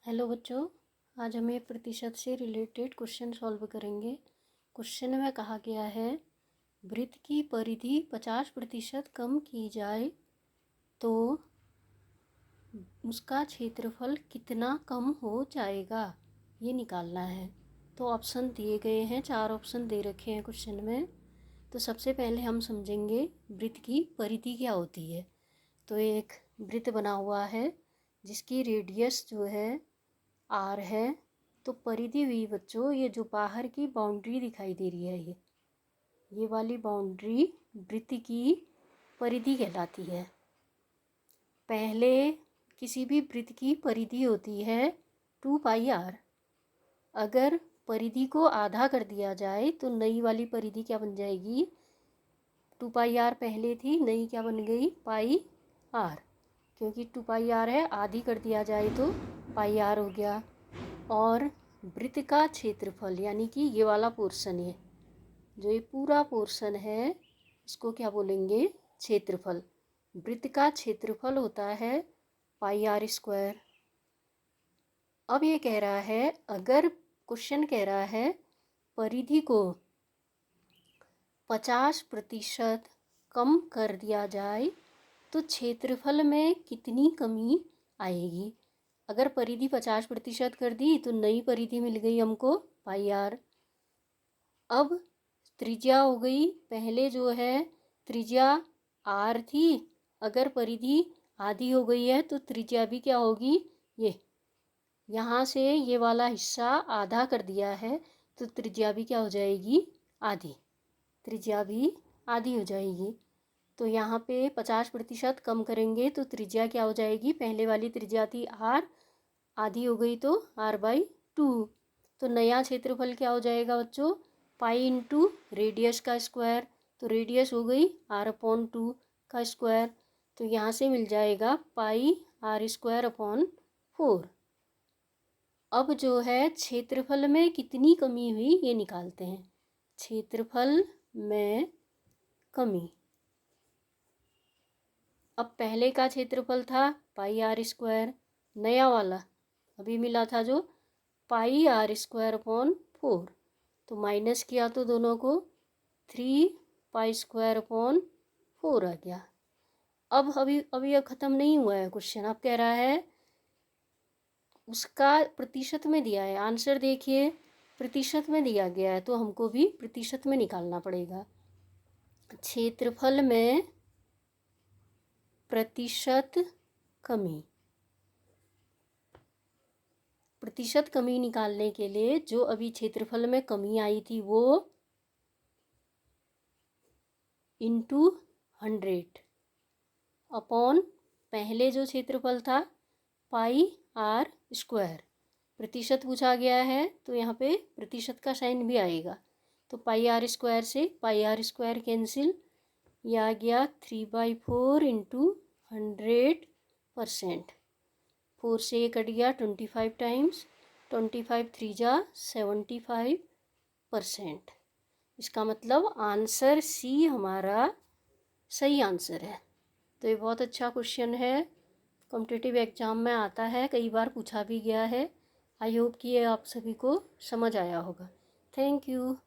Hello बच्चों, आज हम एक प्रतिशत से रिलेटेड क्वेश्चन सॉल्व करेंगे। क्वेश्चन में कहा गया है वृत्त की परिधि 50% कम की जाए तो उसका क्षेत्रफल कितना कम हो जाएगा, ये निकालना है। तो ऑप्शन दिए गए हैं, 4 ऑप्शन दे रखे हैं क्वेश्चन में। तो सबसे पहले हम समझेंगे वृत्त की परिधि क्या होती है। तो एक वृत्त बना हुआ है जिसकी रेडियस जो है आर है। तो परिधि हुई बच्चों, ये जो बाहर की बाउंड्री दिखाई दे रही है, ये वाली बाउंड्री वृत्त की परिधि कहलाती है। पहले किसी भी वृत्त की परिधि होती है 2πr। अगर परिधि को आधा कर दिया जाए तो नई वाली परिधि क्या बन जाएगी, 2πr पहले थी, नई क्या बन गई, πr। क्योंकि 2πr है, आधी कर दिया जाए तो πr हो गया। और वृत्त का क्षेत्रफल यानी कि ये वाला पोर्शन है, जो ये पूरा पोर्शन है, इसको क्या बोलेंगे, क्षेत्रफल। वृत्त का क्षेत्रफल होता है πr²। अब ये कह रहा है, अगर क्वेश्चन कह रहा है परिधि को 50% कम कर दिया जाए तो क्षेत्रफल में कितनी कमी आएगी। अगर परिधि 50% कर दी तो नई परिधि मिल गई हमको πr। अब त्रिज्या हो गई, पहले जो है त्रिज्या r थी, अगर परिधि आधी हो गई है तो त्रिज्या भी क्या होगी, ये यहाँ से ये वाला हिस्सा आधा कर दिया है तो त्रिज्या भी क्या हो जाएगी, आधी। त्रिज्या भी आधी हो जाएगी। तो यहाँ पे 50% कम करेंगे तो त्रिज्या क्या हो जाएगी, पहले वाली त्रिज्या थी r, आधी हो गई तो r/2। तो नया क्षेत्रफल क्या हो जाएगा बच्चों, पाई इंटू रेडियस का स्क्वायर। तो रेडियस हो गई r/2 का स्क्वायर। तो यहाँ से मिल जाएगा πr²/4। अब जो है क्षेत्रफल में कितनी कमी हुई ये निकालते हैं। क्षेत्रफल में कमी, अब पहले का क्षेत्रफल था πr², नया वाला अभी मिला था जो πr²/4। तो माइनस किया तो दोनों को 3π²/4 आ गया। अब अभी यह ख़त्म नहीं हुआ है क्वेश्चन। अब कह रहा है उसका प्रतिशत में दिया है, आंसर देखिए प्रतिशत में दिया गया है तो हमको भी प्रतिशत में निकालना पड़ेगा। क्षेत्रफल में प्रतिशत कमी, प्रतिशत कमी निकालने के लिए जो अभी क्षेत्रफल में कमी आई थी वो इंटू 100 अपॉन पहले जो क्षेत्रफल था πr²। प्रतिशत पूछा गया है तो यहाँ पे प्रतिशत का साइन भी आएगा। तो πr² से πr² कैंसिल, यह आ गया 3/4 इंटू 100%। 4 से ये कट गया 25 टाइम्स, 25 3 जा 75%। इसका मतलब आंसर सी हमारा सही आंसर है। तो ये बहुत अच्छा क्वेश्चन है, कॉम्पिटिटिव एग्जाम में आता है, कई बार पूछा भी गया है। आई होप कि ये आप सभी को समझ आया होगा। Thank you.